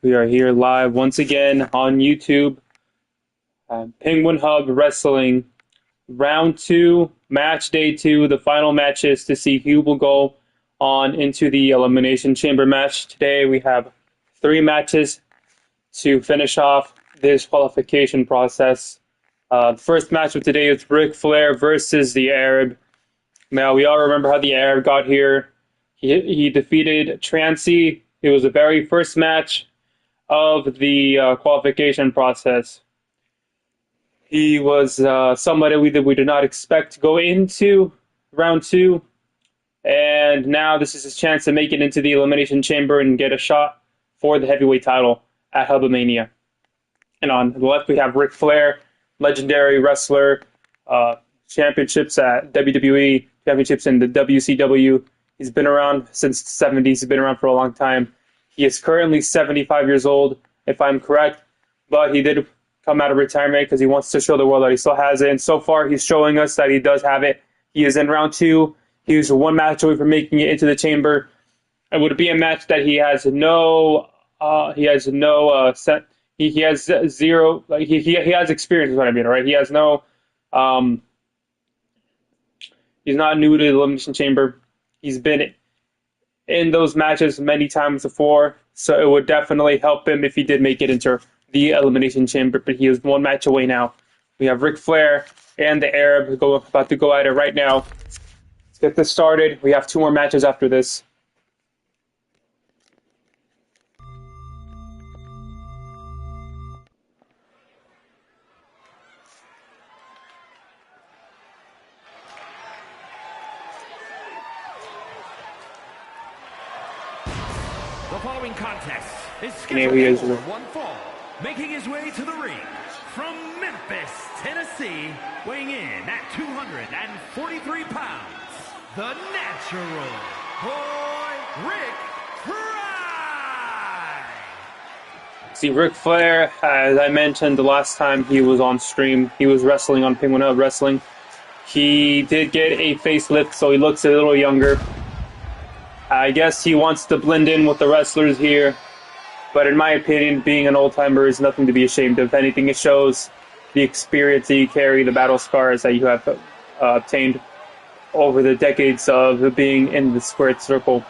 We are here live once again on YouTube. Penguin Hub Wrestling, round 2, match day 2. The final matches to see who will go on into the Elimination Chamber match. Today we have 3 matches to finish off this qualification process. The first match of today is Ric Flair versus the Arab. Now, we all remember how the Arab got here. He defeated Trancy. It was the very first match of the qualification process. He was somebody that we did not expect to go into round 2. And now this is his chance to make it into the Elimination Chamber and get a shot for the heavyweight title at Hubomania. And on the left, we have Ric Flair, legendary wrestler, championships at WWE, championships in the WCW. He's been around since the 70s. He's been around for a long time. He is currently 75 years old, if I'm correct, but he did come out of retirement because he wants to show the world that he still has it. And so far, he's showing us that he does have it. He is in round 2. He's 1 match away from making it into the chamber. It would be a match that he has no set. He has zero. Like he has experience, is what I mean, right? He has no. He's not new to the Elimination Chamber. He's been in those matches many times before, so it would definitely help him if he did make it into the Elimination Chamber, but he is 1 match away now. We have Ric Flair and the Arab about to go at it right now. Let's get this started. We have 2 more matches after this. The following contest is Scheduled for 1 fall, making his way to the ring from Memphis, Tennessee, weighing in at 243 pounds, the Natural Boy, Ric Flair. See, Ric Flair, as I mentioned the last time he was on stream, he was wrestling on Penguin Hub Wrestling. He did get a facelift, so he looks a little younger. I guess he wants to blend in with the wrestlers here, but in my opinion, being an old-timer is nothing to be ashamed of. If anything, it shows the experience that you carry, the battle scars that you have obtained over the decades of being in the squared circle.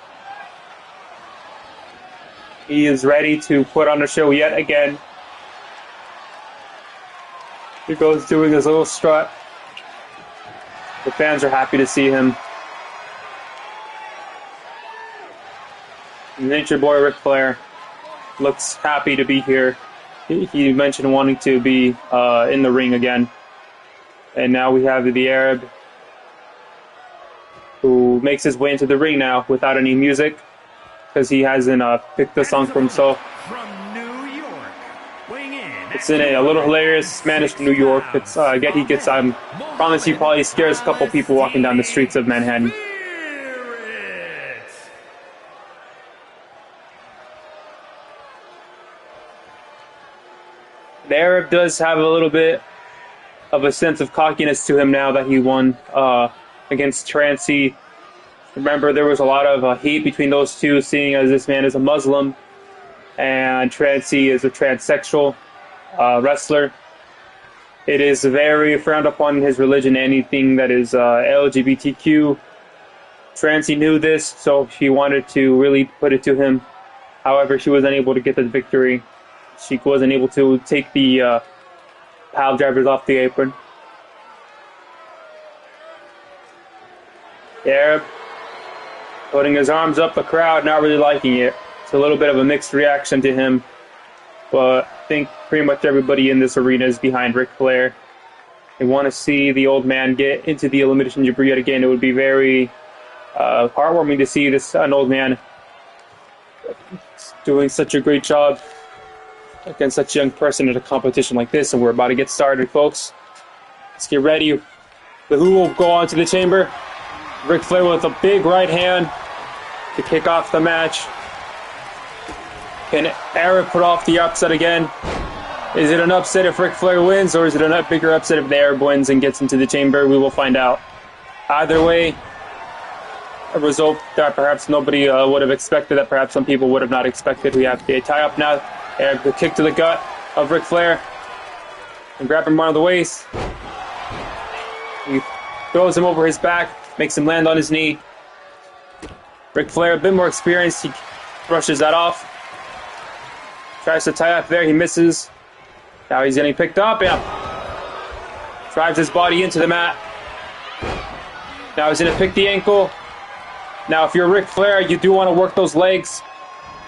He is ready to put on a show yet again. He goes doing his little strut. The fans are happy to see him. Nature Boy Ric Flair looks happy to be here. He mentioned wanting to be in the ring again. And now we have the Arab, who makes his way into the ring now without any music, because he hasn't picked the song for himself. From New York, weighing in It's in a little hilarious Spanish from New York. It's promise he probably scares a couple people walking down the streets of Manhattan. The Arab does have a little bit of a sense of cockiness to him now that he won against Trancy. Remember, there was a lot of hate between those two, seeing as this man is a Muslim and Trancy is a transsexual wrestler. It is very frowned upon in his religion, anything that is LGBTQ. Trancy knew this, so she wanted to really put it to him. However, she was unable to get the victory. She wasn't able to take the pile drivers off the apron. The Arab putting his arms up, the crowd not really liking it. It's a little bit of a mixed reaction to him, but I think pretty much everybody in this arena is behind Ric Flair. They want to see the old man get into the Elimination Chamber yet again. It would be very heartwarming to see an old man doing such a great job against such a young person in a competition like this. And we're about to get started, folks. Let's get ready. The Who will go on to the chamber. Ric Flair with a big right hand to kick off the match. Can Arab put off the upset again? Is it an upset if Ric Flair wins, or is it a bigger upset if the Arab wins and gets into the chamber? We will find out. Either way, a result that perhaps nobody would have expected, that perhaps some people would have not expected. We have the tie-up now. And the kick to the gut of Ric Flair. And grab him around the waist. He throws him over his back, makes him land on his knee. Ric Flair, a bit more experienced, he brushes that off. Tries to tie up there, he misses. Now he's getting picked up, yeah. Drives his body into the mat. Now he's going to pick the ankle. Now if you're Ric Flair, you do want to work those legs.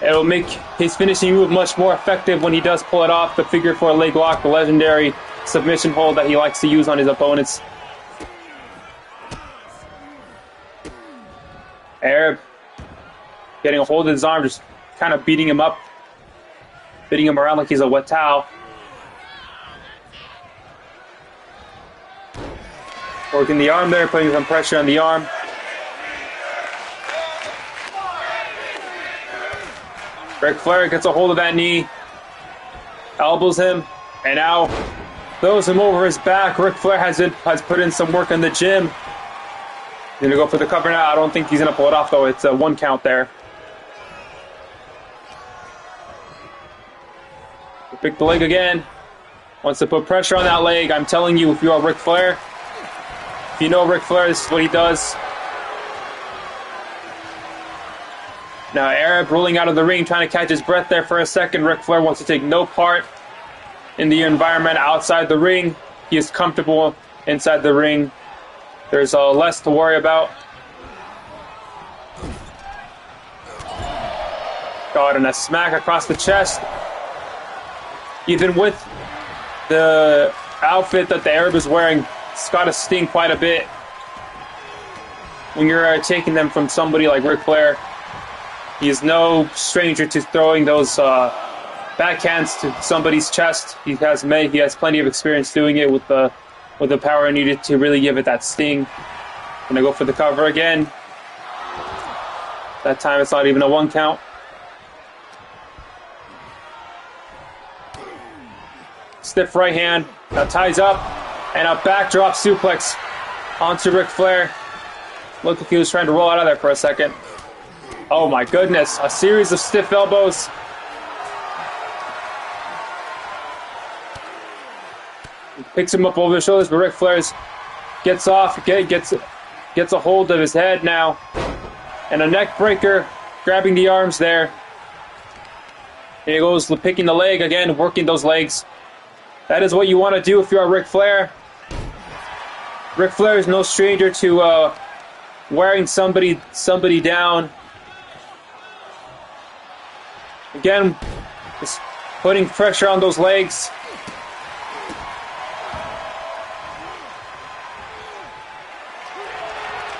It'll make his finishing move much more effective when he does pull it off. The figure four leg lock, the legendary submission hold that he likes to use on his opponents. Arab getting a hold of his arm, just kind of beating him up. Beating him around like he's a wet towel. Working the arm there, putting some pressure on the arm. Ric Flair gets a hold of that knee, elbows him, and now throws him over his back. Ric Flair has put in some work in the gym. He's going to go for the cover now. I don't think he's going to pull it off, though. It's a 1 count there. Pick the leg again. Wants to put pressure on that leg. I'm telling you, if you are Ric Flair, if you know Ric Flair, this is what he does. Now Arab rolling out of the ring, trying to catch his breath there for a second. Ric Flair wants to take no part in the environment outside the ring. He is comfortable inside the ring. There's less to worry about. Got and a smack across the chest. Even with the outfit that the Arab is wearing, it's got to sting quite a bit when you're taking them from somebody like Ric Flair. He is no stranger to throwing those backhands to somebody's chest. He has plenty of experience doing it with the power needed to really give it that sting. Gonna go for the cover again. That time it's not even a 1 count. Stiff right hand, now ties up, and a backdrop suplex onto Ric Flair. Looked like he was trying to roll out of there for a second. Oh my goodness, a series of stiff elbows. He picks him up over the shoulders, but Ric Flair gets off, gets a hold of his head now. And a neck breaker, grabbing the arms there. Here he goes, picking the leg again, working those legs. That is what you want to do if you are Ric Flair. Ric Flair is no stranger to wearing somebody down. Again, just putting pressure on those legs.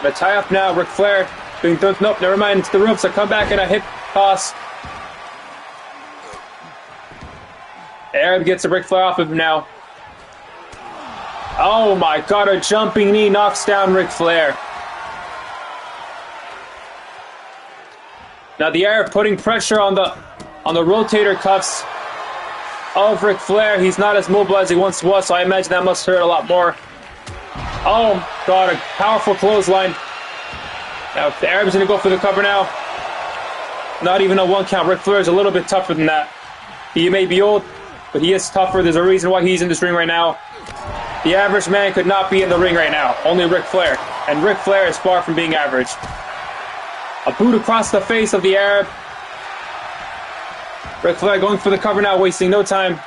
The tie up now, Ric Flair being thrown. Nope, never mind. It's the ropes. A comeback and a hip toss. Arab gets a Ric Flair off of him now. Oh my God! A jumping knee knocks down Ric Flair. Now the Arab putting pressure on the rotator cuffs of Ric Flair. He's not as mobile as he once was, so I imagine that must hurt a lot more. Oh God, a powerful clothesline. Now the Arab's gonna go for the cover now. Not even a 1 count. Ric Flair is a little bit tougher than that. He may be old, but he is tougher. There's a reason why he's in this ring right now. The average man could not be in the ring right now. Only Ric Flair. And Ric Flair is far from being average. A boot across the face of the Arab. Ric Flair going for the cover now, wasting no time.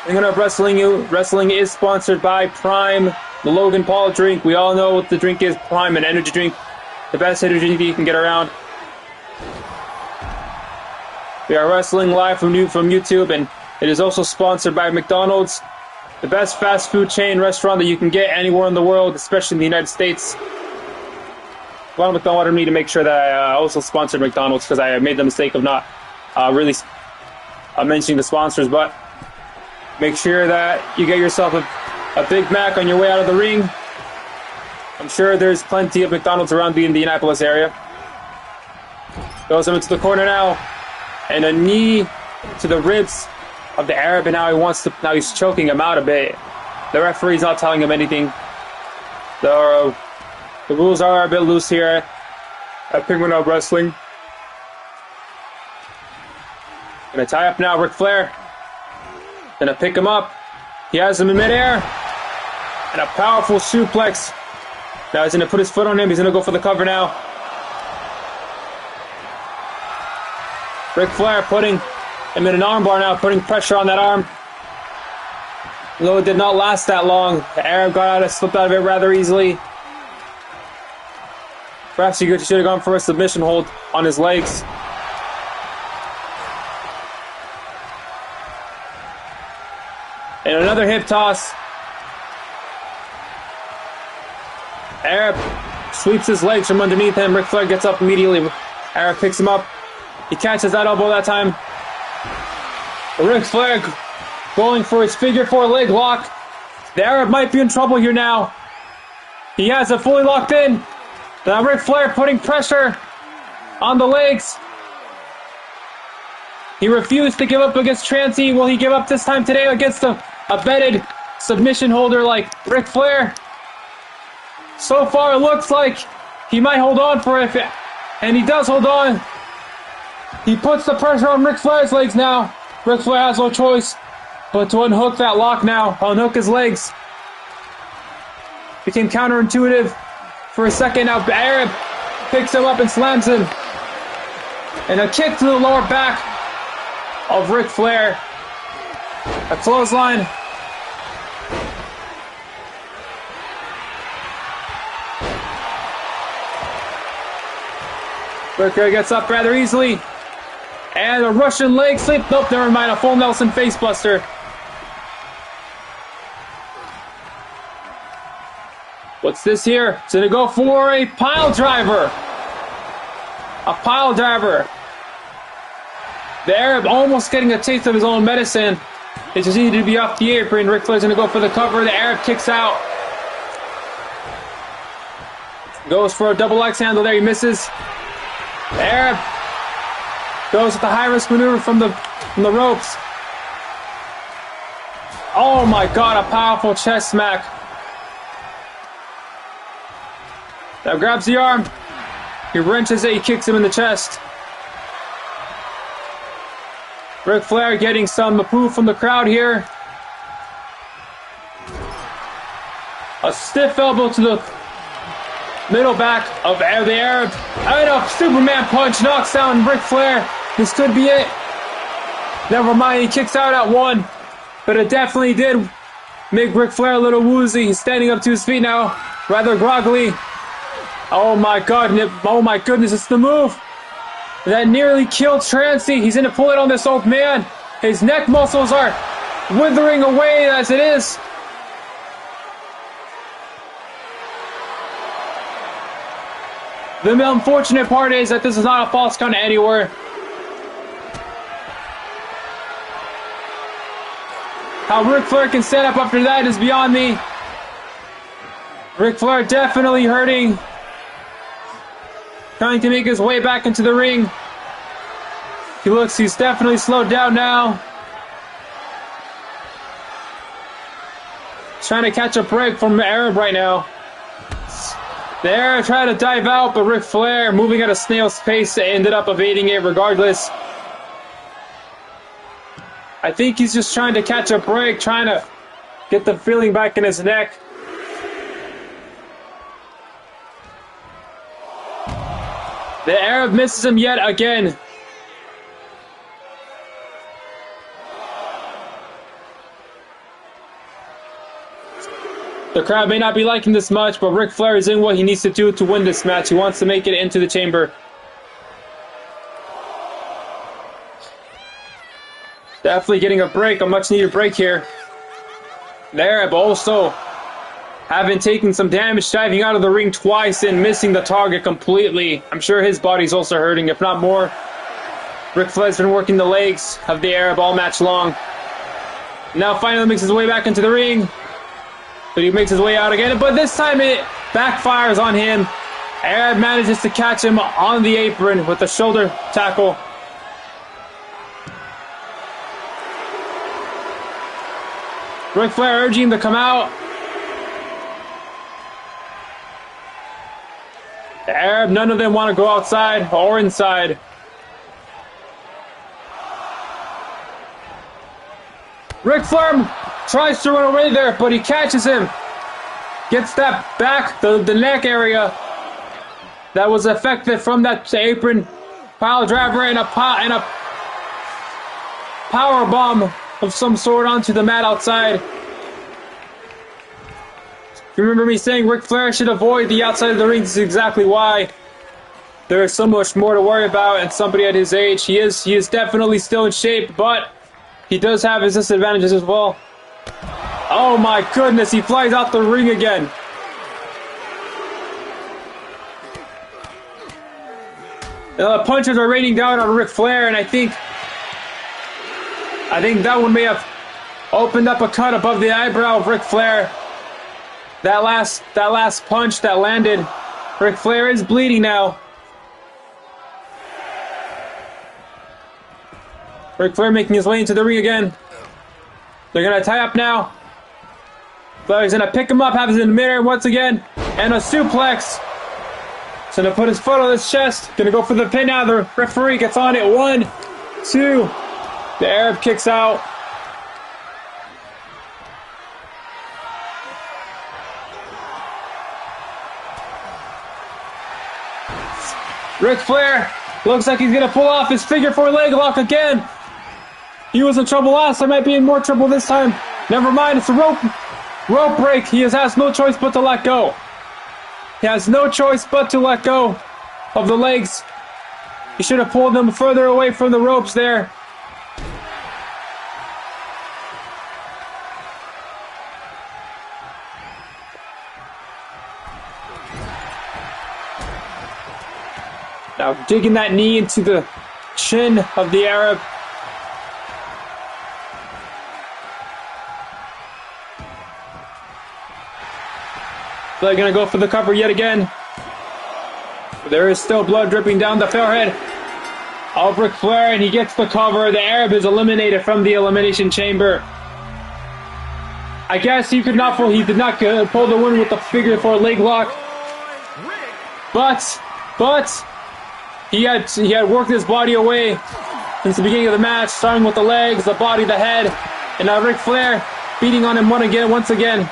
Ring of Wrestling is sponsored by Prime, the Logan Paul drink. We all know what the drink is. Prime, an energy drink. The best energy drink you can get around. We are wrestling live from YouTube, and it is also sponsored by McDonald's, the best fast food chain restaurant that you can get anywhere in the world, especially in the United States. Ronald McDonald wanted me to make sure that I also sponsored McDonald's because I made the mistake of not really mentioning the sponsors, but make sure that you get yourself a Big Mac on your way out of the ring. I'm sure there's plenty of McDonald's around the Indianapolis area. Goes him into the corner now. And a knee to the ribs of the Arab, and now he's choking him out a bit. The referee's not telling him anything. The rules are a bit loose here at Penguin Wrestling. Gonna tie up now, Ric Flair. Gonna pick him up. He has him in midair. And a powerful suplex. Now he's gonna put his foot on him. He's gonna go for the cover now. Ric Flair putting him in an armbar now, putting pressure on that arm. Though it did not last that long. The Arab slipped out of it rather easily. Perhaps he should have gone for a submission hold on his legs. And another hip toss. Arab sweeps his legs from underneath him. Ric Flair gets up immediately. Arab picks him up. He catches that elbow that time. Ric Flair going for his figure 4 leg lock. The Arab might be in trouble here now. He has it fully locked in. Now Ric Flair putting pressure on the legs. He refused to give up against Trancy. Will he give up this time today against a bedded submission holder like Ric Flair? So far it looks like he might hold on for it. And he does hold on. He puts the pressure on Ric Flair's legs now. Ric Flair has no choice but to unhook that lock now. Unhook his legs. Became counterintuitive for a second. Now Arab picks him up and slams him. And a kick to the lower back of Ric Flair. A clothesline. Ric Flair gets up rather easily. And a Russian leg sweep. Nope, never mind. A full Nelson facebuster. What's this here? It's gonna go for a pile driver. A pile driver. The Arab almost getting a taste of his own medicine. It just needed to be off the apron. Ric Flair's gonna go for the cover. The Arab kicks out. Goes for a double axe handle there. He misses. The Arab goes with the high-risk maneuver from the ropes. Oh my God, a powerful chest smack. Now grabs the arm. He wrenches it, he kicks him in the chest. Ric Flair getting some poo from the crowd here. A stiff elbow to the middle back of the Arab. And a Superman punch knocks down Ric Flair. This could be it. Never mind, he kicks out at 1. But it definitely did make Ric Flair a little woozy. He's standing up to his feet now, rather groggily. Oh my God, oh my goodness, it's the move that nearly killed Trancy. He's gonna pull it on this old man. His neck muscles are withering away as it is. The unfortunate part is that this is not a false count anywhere. How Ric Flair can stand up after that is beyond me. Ric Flair definitely hurting. Trying to make his way back into the ring. He's definitely slowed down now. Trying to catch a break from Arab right now. The Arab tried to dive out, but Ric Flair, moving at a snail's pace, ended up evading it regardless. I think he's just trying to catch a break, trying to get the feeling back in his neck. The Arab misses him yet again. The crowd may not be liking this much, but Ric Flair is in what he needs to do to win this match. He wants to make it into the chamber. Definitely getting a break, a much needed break here. The Arab also having taken some damage, diving out of the ring twice and missing the target completely. I'm sure his body's also hurting, if not more. Ric Flair's been working the legs of the Arab all match long. Now finally makes his way back into the ring. But he makes his way out again, but this time it backfires on him. Arab manages to catch him on the apron with a shoulder tackle. Ric Flair urging him to come out. The Arab, none of them want to go outside or inside. Ric Flair tries to run away there, but he catches him. Gets that back, the neck area that was affected from that apron pile driver and a power bomb of some sort onto the mat outside. You remember me saying Ric Flair should avoid the outside of the ring? This is exactly why. There is so much more to worry about, and somebody at his age, he is definitely still in shape, but he does have his disadvantages as well. Oh my goodness, he flies out the ring again. The punches are raining down on Ric Flair, and I think that one may have opened up a cut above the eyebrow of Ric Flair. That last punch that landed, Ric Flair is bleeding now. Ric Flair making his way into the ring again. They're gonna tie up now. Flair's gonna pick him up, have him in the mirror once again, and a suplex. He's gonna put his foot on his chest. Gonna go for the pin now. The referee gets on it. 1, 2. The Arab kicks out. Ric Flair looks like he's gonna pull off his figure 4 leg lock again. He was in trouble last time, might be in more trouble this time. Never mind, it's a rope break. He has no choice but to let go. He has no choice but to let go of the legs. He should have pulled them further away from the ropes there. Now digging that knee into the chin of the Arab. They're going to go for the cover yet again. There is still blood dripping down the forehead of Ric Flair, and he gets the cover. The Arab is eliminated from the Elimination Chamber. I guess he did not pull the win with the figure 4 leg lock. But he had worked his body away since the beginning of the match, starting with the legs, the body, the head, and now Ric Flair beating on him once again.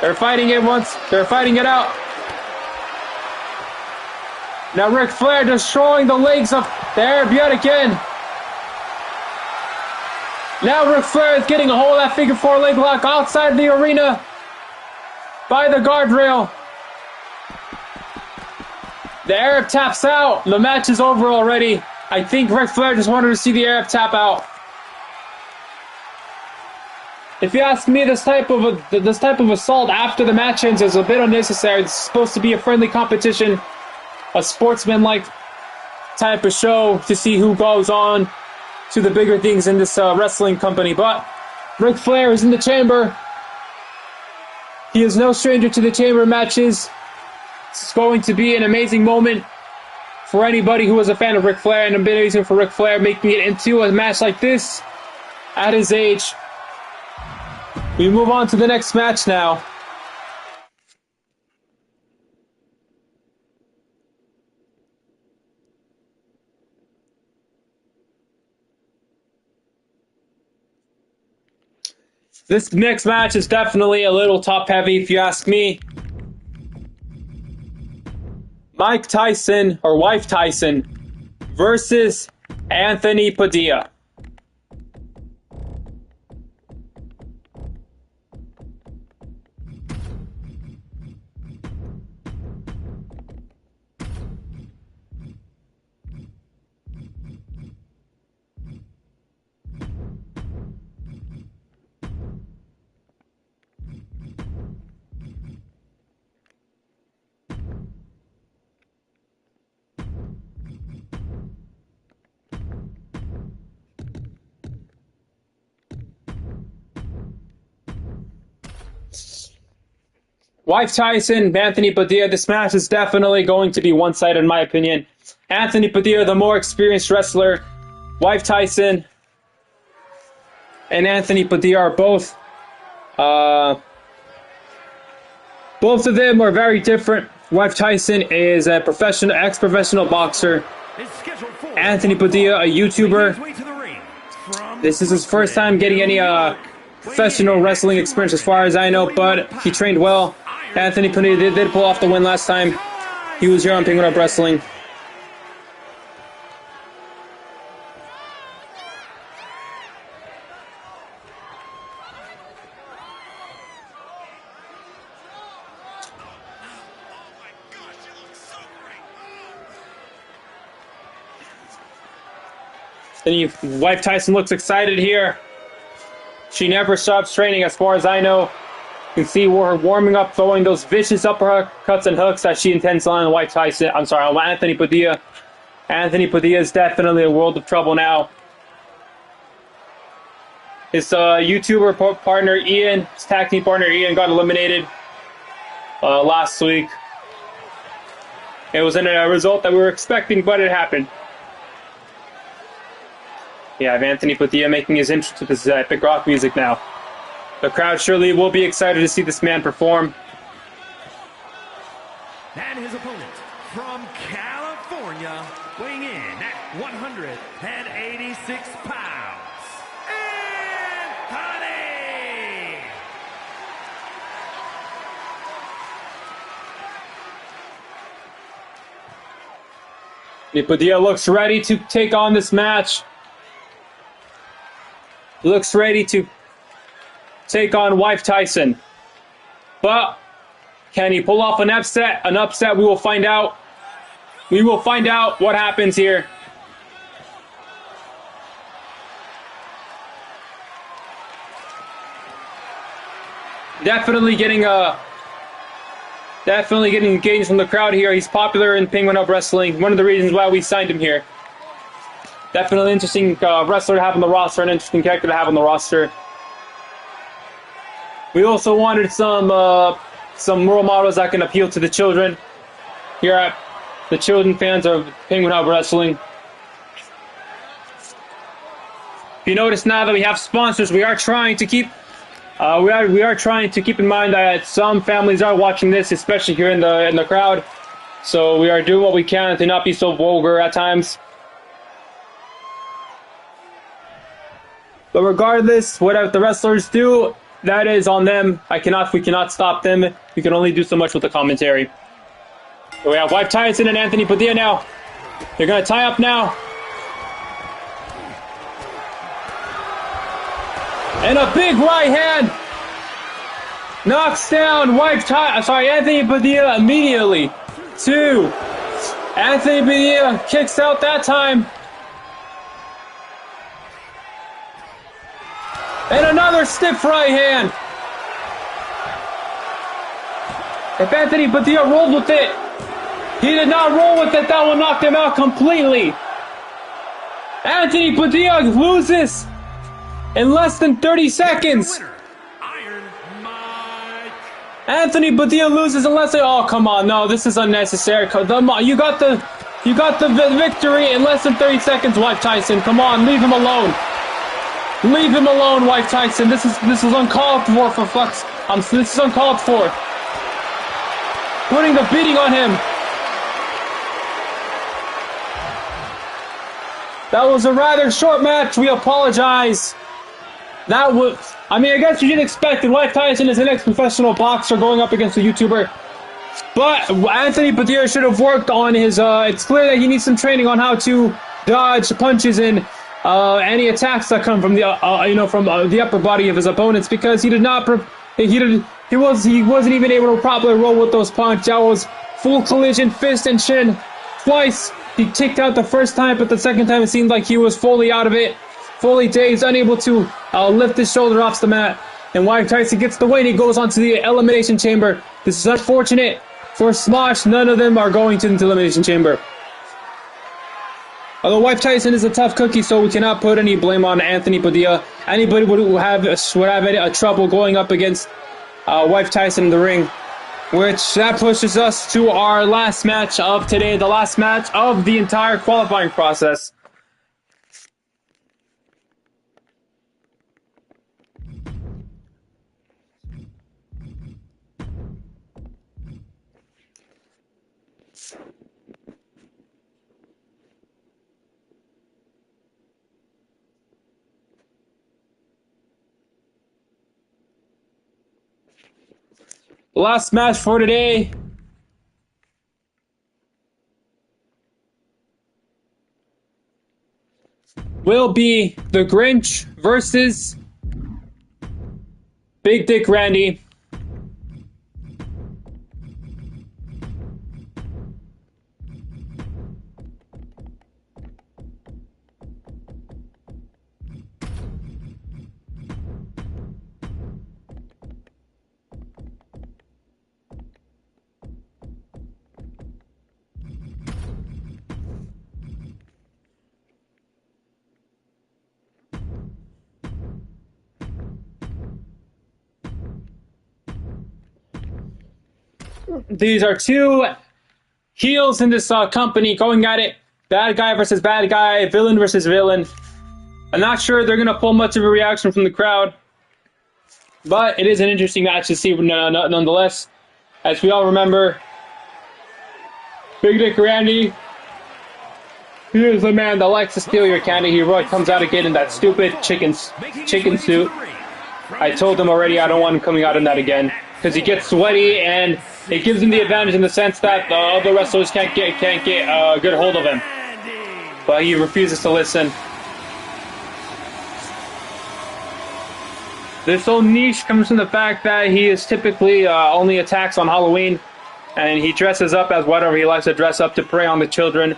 They're fighting it out. Now Ric Flair destroying the legs of the Arab yet again. Now Ric Flair is getting a hold of that figure 4 leg lock outside the arena by the guardrail. The Arab taps out. The match is over already. I think Ric Flair just wanted to see the Arab tap out. If you ask me, this type of assault after the match ends is a bit unnecessary. It's supposed to be a friendly competition, a sportsman-like type of show to see who goes on to the bigger things in this wrestling company. But Ric Flair is in the chamber. He is no stranger to the chamber matches. It's going to be an amazing moment for anybody who is a fan of Ric Flair, and amazing for Ric Flair making it into a match like this at his age. We move on to the next match now. This next match is definitely a little top heavy if you ask me. Mike Tyson, or Wife Tyson, versus Anthony Padilla. Wife Tyson, Anthony Padilla. This match is definitely going to be one-sided in my opinion. Anthony Padilla, the more experienced wrestler. Wife Tyson and Anthony Padilla are both of them are very different. Wife Tyson is a ex-professional boxer. Anthony Padilla, a YouTuber. This is his first time getting any professional wrestling experience as far as I know, but he trained well. Anthony Padilla did pull off the win last time he was here on Penguin Up Wrestling. And wife Tyson looks excited here. She never stops training as far as I know. You can see her warming up, throwing those vicious uppercuts and hooks that she intends on wife Tyson. I'm sorry, on Anthony Padilla. Anthony Padilla is definitely a world of trouble now. His YouTuber partner Ian, his tag team partner Ian, got eliminated last week. It wasn't a result that we were expecting, but it happened. Yeah, I have Anthony Padilla making his entrance with this epic rock music now. The crowd surely will be excited to see this man perform. And his opponent from California, weighing in at 186 pounds, Anthony! Padilla looks ready to take on this match. Looks ready to take on wife Tyson. But can he pull off an upset? An upset, we will find out. We will find out what happens here. Definitely getting engaged from the crowd here. He's popular in Penguin Up Wrestling. One of the reasons why we signed him here. Definitely interesting wrestler to have on the roster, an interesting character to have on the roster. We also wanted some role models that can appeal to the children here at the children fans of Penguin Up Wrestling. If you notice now that we have sponsors, we are trying to keep we are trying to keep in mind that some families are watching this, especially here in the crowd. So we are doing what we can to not be so vulgar at times. But regardless, whatever the wrestlers do, that is on them. We cannot stop them. We can only do so much with the commentary. So we have wife Tyson and Anthony Padilla now. They're going to tie up now. And a big right hand. Knocks down Anthony Padilla immediately. 2. Anthony Padilla kicks out that time. And another stiff right hand. If Anthony Padilla rolled with it, he did not roll with it. That will knock him out completely. Anthony Padilla loses in less than 30 seconds. Anthony Padilla loses in less than... Oh, come on. No, this is unnecessary. You got the victory in less than 30 seconds, wife Tyson. Come on, leave him alone. Leave him alone, wife Tyson. This is uncalled for fucks. This is uncalled for. Putting the beating on him. That was a rather short match. We apologize. I guess you didn't expect it. Wife Tyson is an ex-professional boxer going up against a YouTuber. But Anthony Padilla should have worked on his... it's clear that he needs some training on how to dodge punches and any attacks that come from the the upper body of his opponents, because he wasn't even able to properly roll with those punches. That was full collision, fist and shin. Twice he kicked out the first time, but the second time it seemed like he was fully out of it, fully dazed, unable to lift his shoulder off the mat. And wife Tyson gets the win. He goes on to the Elimination Chamber. This is unfortunate for Smosh. None of them are going to the Elimination Chamber. Although wife Tyson is a tough cookie, so we cannot put any blame on Anthony Padilla. Anybody would have any trouble going up against wife Tyson in the ring. Which that pushes us to our last match of today, the last match of the entire qualifying process. Last match for today. Will be the Grinch versus Big Dick Randy. These are two heels in this company going at it. Bad guy versus bad guy, villain versus villain. I'm not sure they're going to pull much of a reaction from the crowd. But it is an interesting match to see nonetheless. As we all remember, Big Dick Randy, he is the man that likes to steal your candy. He really comes out again in that stupid chicken suit. I told him already I don't want him coming out in that again. Because he gets sweaty and it gives him the advantage in the sense that the other wrestlers can't get a good hold of him. But he refuses to listen. This whole niche comes from the fact that he is typically only attacks on Halloween. And he dresses up as whatever he likes to dress up to prey on the children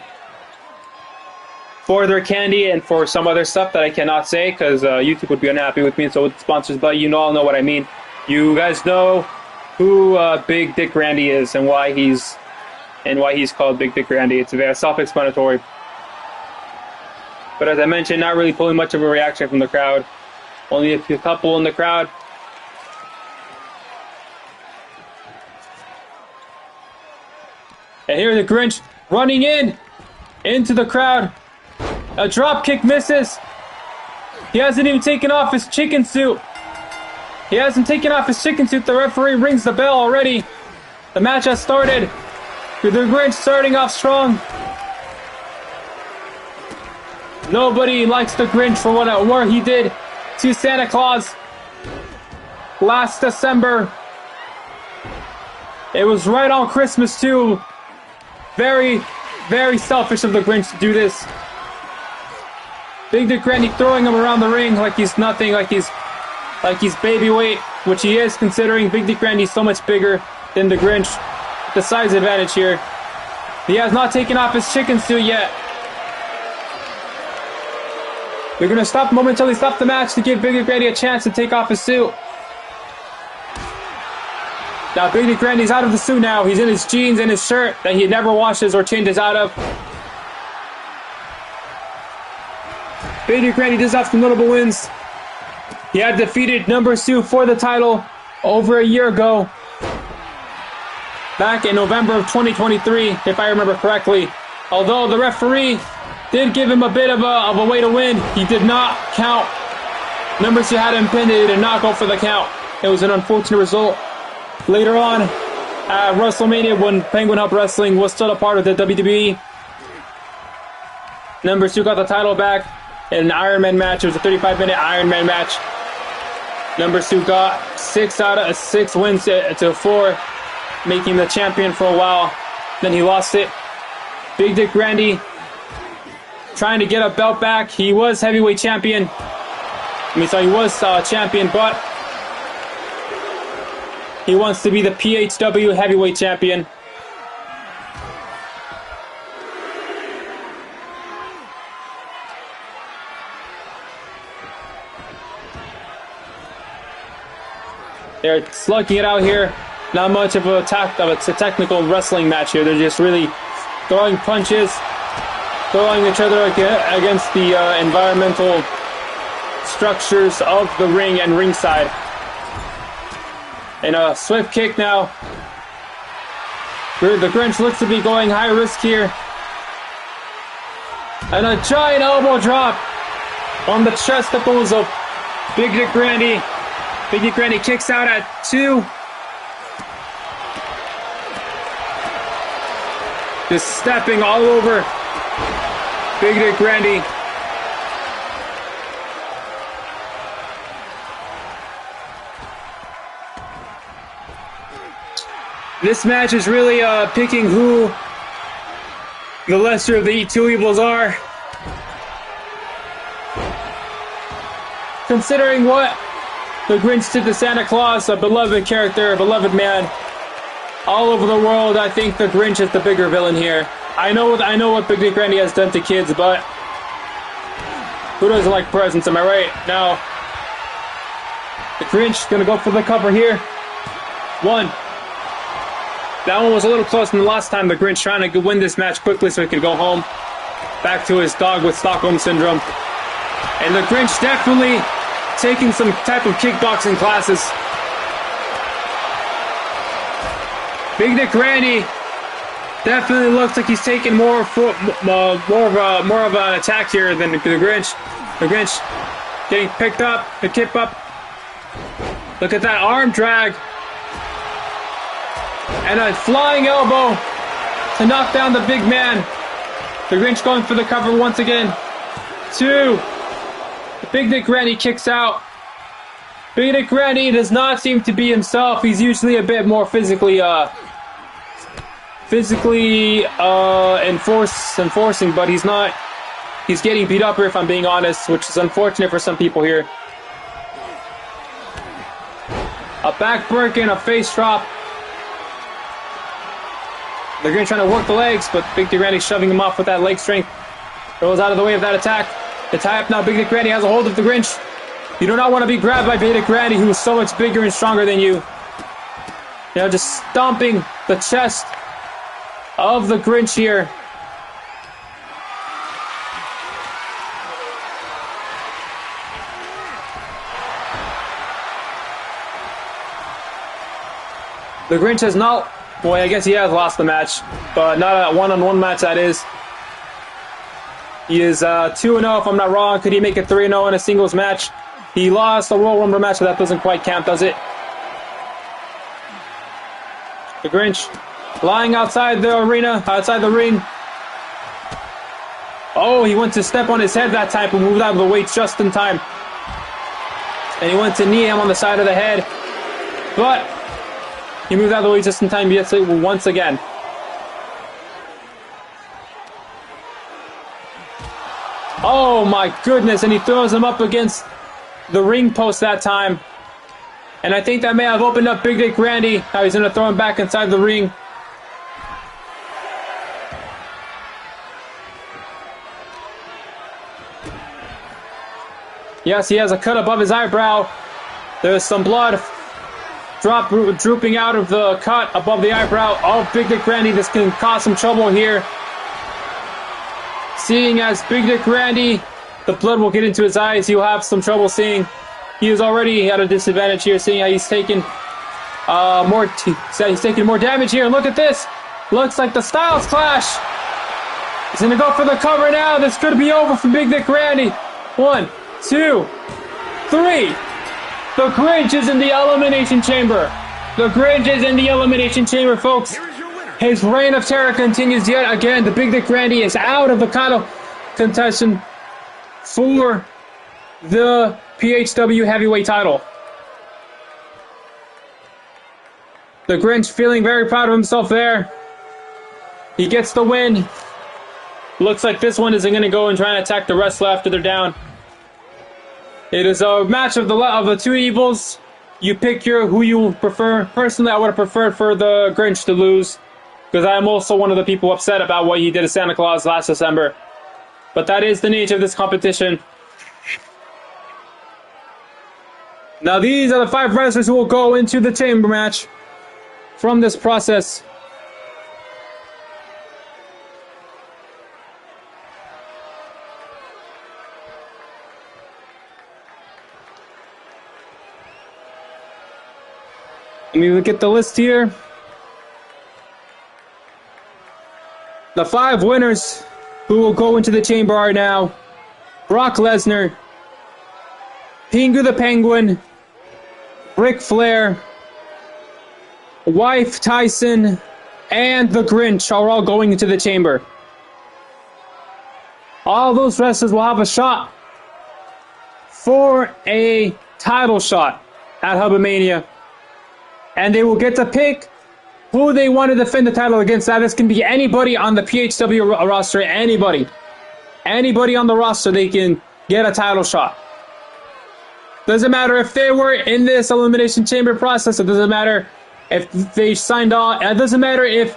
for their candy and for some other stuff that I cannot say because YouTube would be unhappy with me and so would the sponsors, but you all know what I mean. You guys know who Big Dick Randy is and why he's called Big Dick Randy. It's very self-explanatory. But as I mentioned, not really pulling much of a reaction from the crowd. Only a couple in the crowd. And here's the Grinch running into the crowd. A drop kick misses. He hasn't even taken off his chicken suit. The referee rings the bell already. The match has started. With the Grinch starting off strong. Nobody likes the Grinch for what he did to Santa Claus last December. It was right on Christmas too. Very, very selfish of the Grinch to do this. Big Dick Randy throwing him around the ring like he's nothing, like he's baby weight, which he is considering Big Dick Randy's so much bigger than the Grinch. The size advantage here. He has not taken off his chicken suit yet. They're going to momentarily stop the match to give Big Dick Randy a chance to take off his suit. Now Big Dick Randy's out of the suit now. He's in his jeans and his shirt that he never washes or changes out of. Big Dick Randy does have some notable wins. He had defeated number 2 for the title over a year ago. Back in November of 2023, if I remember correctly. Although the referee did give him a bit of a way to win, he did not count. Number 2 had him pinned, he did not go for the count. It was an unfortunate result. Later on, at WrestleMania, when Penguin Hub Wrestling was still a part of the WWE, number 2 got the title back in an Iron Man match. It was a 35-minute Iron Man match. Number 2 got 6 out of 6 wins to 4, making the champion for a while. Then he lost it. Big Dick Randy trying to get a belt back. He was heavyweight champion. He was champion, but he wants to be the PHW heavyweight champion. They're slugging it out here. Not much of a technical wrestling match here. They're just really throwing punches, throwing each other against the environmental structures of the ring and ringside. And a swift kick now. The Grinch looks to be going high risk here. And a giant elbow drop on the chesticles of Big Dick Randy. Big Dick Randy kicks out at 2. Just stepping all over Big Dick Randy. This match is really picking who the lesser of the two evils are. Considering what the Grinch did to Santa Claus, a beloved character, a beloved man, all over the world, I think the Grinch is the bigger villain here. I know what Big Dick Randy has done to kids, but who doesn't like presents, am I right? Now, the Grinch gonna go for the cover here. One. That one was a little closer than the last time. The Grinch trying to win this match quickly so he could go home. Back to his dog with Stockholm Syndrome. And the Grinch definitely taking some type of kickboxing classes. Big Dick Randy definitely looks like he's taking more of an attack here than the Grinch. The Grinch getting picked up, the kip up. Look at that arm drag. And a flying elbow to knock down the big man. The Grinch going for the cover once again. Two. The Big Dick Randy kicks out. Big Dick Randy does not seem to be himself. He's usually a bit more physically enforcing, but he's not. He's getting beat up here, if I'm being honest, which is unfortunate for some people here. A back break and a face drop. They're going to try to work the legs, but Big Dick Randy shoving him off with that leg strength. Rolls out of the way of that attack. The tie up now. Big Dick Randy has a hold of the Grinch. You do not want to be grabbed by Big Dick Randy, who is so much bigger and stronger than you. You know, just stomping the chest of the Grinch here. The Grinch has not, well, I guess he has lost the match, but not a one-on-one match, that is. He is 2-0, if I'm not wrong. Could he make it 3-0 in a singles match? He lost the Royal Rumble match, so that doesn't quite count, does it? The Grinch lying outside the arena, outside the ring. Oh, he went to step on his head that time, but moved out of the way just in time. And he went to knee him on the side of the head. But he moved out of the way just in time, yes, once again. Oh my goodness, and he throws him up against the ring post that time. And I think that may have opened up Big Dick Randy. How he's going to throw him back inside the ring. Yes, he has a cut above his eyebrow. There's some blood drooping out of the cut above the eyebrow. Oh, Big Dick Randy, this can cause some trouble here. Seeing as Big Dick Randy, the blood will get into his eyes. He'll have some trouble seeing. He is already at a disadvantage here, seeing how he's taking more damage here. And look at this. Looks like the Styles Clash. He's going to go for the cover now. This could be over for Big Dick Randy. 1, 2, 3. The Grinch is in the Elimination Chamber. The Grinch is in the Elimination Chamber, folks. His reign of terror continues yet again. The Big Dick Randy is out of the title contention for the PHW heavyweight title. The Grinch feeling very proud of himself there. He gets the win. Looks like this one isn't going to go and try and attack the wrestler after they're down. It is a match of the two evils. You pick who you prefer. Personally, I would have preferred for the Grinch to lose, because I am also one of the people upset about what he did to Santa Claus last December. But that is the nature of this competition. Now these are the 5 wrestlers who will go into the chamber match from this process. Let me look at the list here. The 5 winners who will go into the chamber are now Brock Lesnar, Pingu the Penguin, Ric Flair, Wife Tyson, and the Grinch are all going into the chamber. All those wrestlers will have a shot for a title shot at Hubomania. And they will get to pick who they want to defend the title against. That this can be anybody on the PHW roster, anybody. Anybody on the roster, they can get a title shot. Doesn't matter if they were in this Elimination Chamber process. It doesn't matter if they signed on. It doesn't matter if...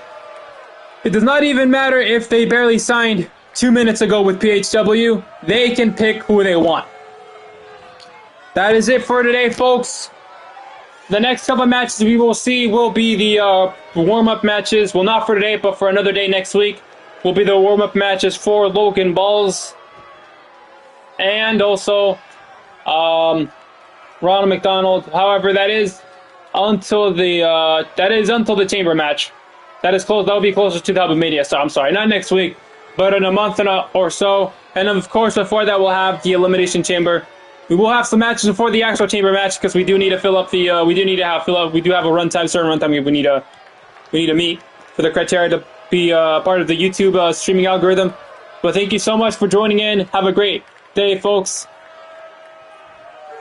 It does not even matter if they barely signed 2 minutes ago with PHW. They can pick who they want. That is it for today, folks. The next couple of matches we will see will be the warm-up matches. Well, not for today, but for another day next week. Will be the warm-up matches for Logan Balls. And also Ronald McDonald. However, that is until the chamber match. That is close. That will be closer to the WrestleMania. So I'm sorry, not next week, but in a month or so. And of course, before that, we'll have the Elimination Chamber. We will have some matches before the actual chamber match because we do need to fill up the. We do have a runtime, certain runtime we need to meet for the criteria to be part of the YouTube streaming algorithm. But thank you so much for joining in. Have a great day, folks.